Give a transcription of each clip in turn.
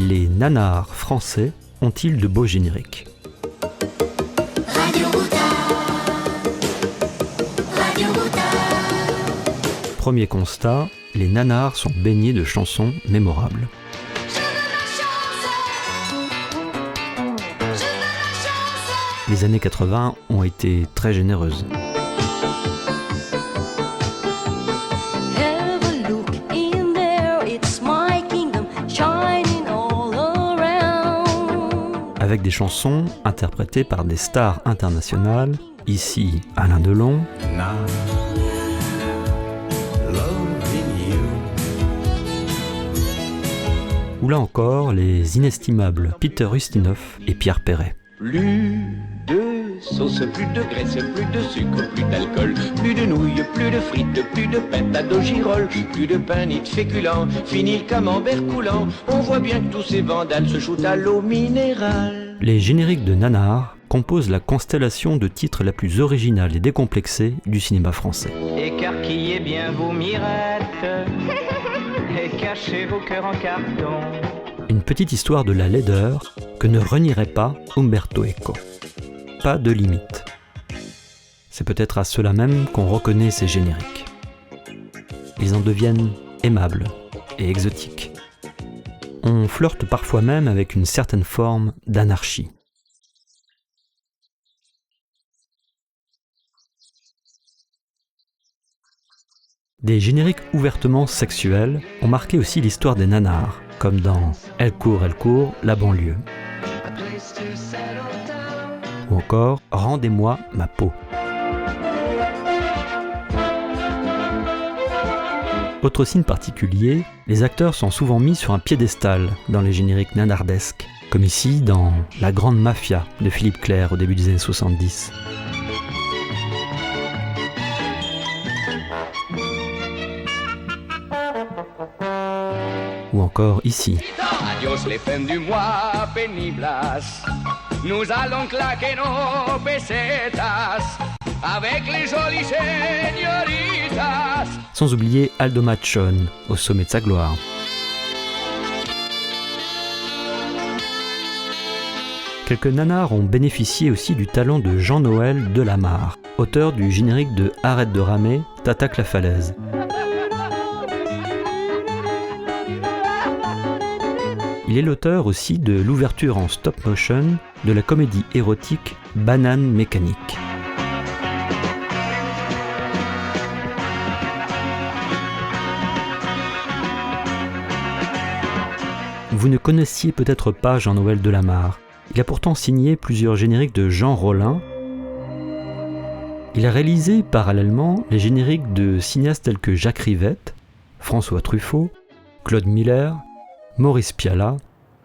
les nanars français ont-ils de beaux génériques ? Premier constat, les nanars sont baignés de chansons mémorables. Les années 80 ont été très généreuses. Avec des chansons interprétées par des stars internationales, ici Alain Delon, ou là encore les inestimables Peter Ustinov et Pierre Perret. Plus de sauce, plus de graisse, plus de sucre, plus d'alcool, plus de nouilles, plus de frites, plus de pintades au girolles, plus de pain ni de féculents, fini le camembert coulant. On voit bien que tous ces vandales se shootent à l'eau minérale. Les génériques de nanars composent la constellation de titres la plus originale et décomplexée du cinéma français. Écarquillez bien vos mirettes et cachez vos cœurs en carton. Une petite histoire de la laideur que ne renierait pas Umberto Eco. Pas de limite. C'est peut-être à cela même qu'on reconnaît ces génériques. Ils en deviennent aimables et exotiques. On flirte parfois même avec une certaine forme d'anarchie. Des génériques ouvertement sexuels ont marqué aussi l'histoire des nanars, comme dans Elle court, la banlieue. Ou encore Rendez-moi ma peau. Autre signe particulier, les acteurs sont souvent mis sur un piédestal dans les génériques nanardesques, comme ici dans La Grande Mafia de Philippe Clair au début des années 70. Ou encore ici. Adios les fins du mois péniblas. Nous allons claquer nos pesetas avec les jolies señoritas. Sans oublier Aldo Machon au sommet de sa gloire. Quelques nanars ont bénéficié aussi du talent de Jean-Noël Delamarre, auteur du générique de Arrête de ramer, t'attaques la falaise. Il est l'auteur aussi de l'ouverture en stop motion de la comédie érotique Banane mécanique. Vous ne connaissiez peut-être pas Jean-Noël Delamarre. Il a pourtant signé plusieurs génériques de Jean Rollin. Il a réalisé parallèlement les génériques de cinéastes tels que Jacques Rivette, François Truffaut, Claude Miller, Maurice Pialat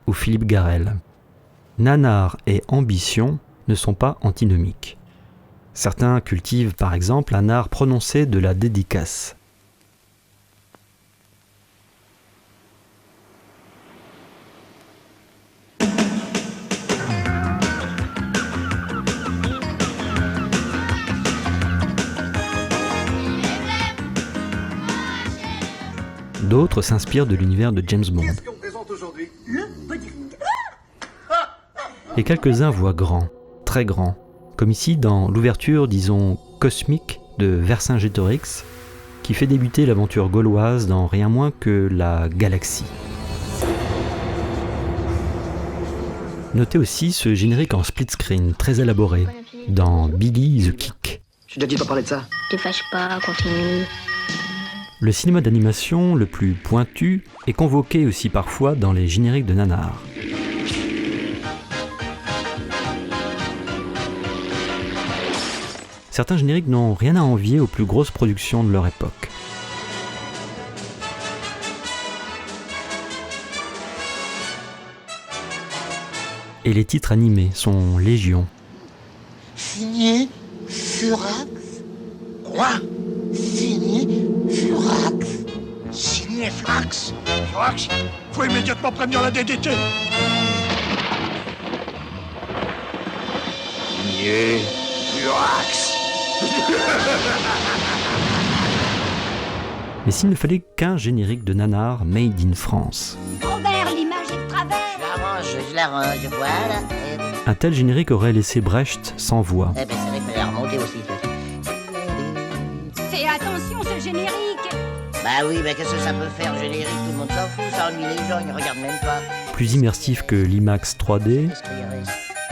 ou Philippe Garrel. Nanar et ambition ne sont pas antinomiques. Certains cultivent par exemple un art prononcé de la dédicace. D'autres s'inspirent de l'univers de James Bond. Et quelques-uns voient grand, très grand, comme ici dans l'ouverture, disons, cosmique de Vercingétorix, qui fait débuter l'aventure gauloise dans rien moins que la galaxie. Notez aussi ce générique en split screen, très élaboré, dans Billy the Kick. Je te dis pas parler de ça. Te fâche pas, continue. Le cinéma d'animation le plus pointu est convoqué aussi parfois dans les génériques de nanars. Certains génériques n'ont rien à envier aux plus grosses productions de leur époque. Et les titres animés sont légion. Signé Furax. Quoi? Signé Furax. Signé Furax. Furax, faut immédiatement prévenir la DDT. Signé Furax. Mais s'il ne fallait qu'un générique de nanar made in France. Robert, l'image est de travers. je l'arrange, voilà. Un tel générique aurait laissé Brecht sans voix. Eh ben, c'est vrai qu'il fallait remonter aussi. Fais attention, ce générique. Bah oui, mais qu'est-ce que ça peut faire, générique? Tout le monde s'en fout, ça ennuie les gens, ils ne regardent même pas. Plus immersif que l'IMAX 3D. Qu'est-ce qu'il y avait?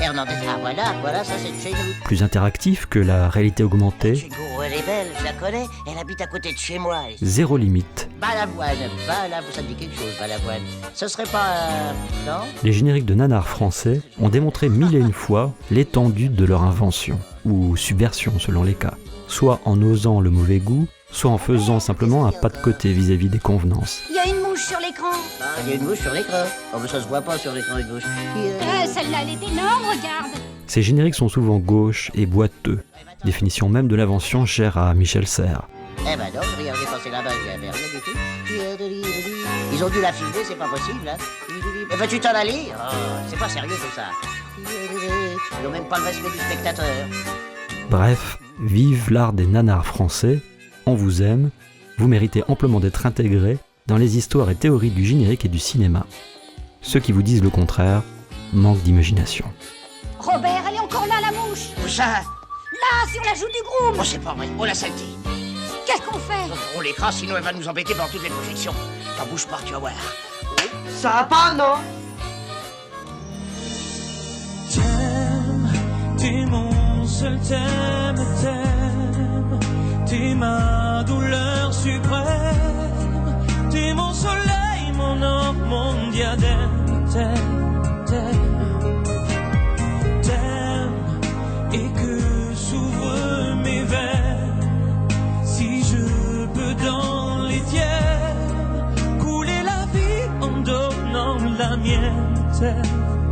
Hernandez, ah voilà, ça c'est de chez nous. Plus interactif que la réalité augmentée. Chigourou, elle est belle, je la connais, elle habite à côté de chez moi. Zéro limite. Balavoine, ça me dit quelque chose, Balavoine. Ce serait pas... non? Les génériques de nanars français ont démontré 1001 fois l'étendue de leur invention, ou subversion selon les cas, soit en osant le mauvais goût, soit en faisant simplement un pas de côté vis-à-vis des convenances. Il y a une mouche sur l'écran. Ah, il y a une mouche sur l'écran. Oh, mais ça se voit pas sur l'écran, une mouche. Celle-là, elle est énorme, regarde. Ces génériques sont souvent gauches et boiteux, définition même de l'invention chère à Michel Serres. Eh ben non, regarde, j'ai passé là-bas, il n'y avait rien du tout. Ils ont dû la filmer, c'est pas possible, hein. Eh ben tu t'en as lire. Oh, c'est pas sérieux tout ça. Ils n'ont même pas le respect du spectateur. Bref, vive l'art des nanars français, on vous aime, vous méritez amplement d'être intégrés dans les histoires et théories du générique et du cinéma. Ceux qui vous disent le contraire manquent d'imagination. Robert, elle est encore là, la mouche. Où ça? Là, sur la joue du groom. Oh, c'est pas vrai. Oh, la saleté. Qu'est-ce qu'on fait? On l'écrase, sinon elle va nous embêter pendant toutes les projections. T'en bouge pas, tu vas voir. Ça va pas, non? T'es mon seul thème, t'es ma douleur suprême, t'es mon soleil, mon or, mon diadème, t'aimes, et que s'ouvrent mes veines, si je peux dans les tiennes, couler la vie en donnant la mienne, t'aimes.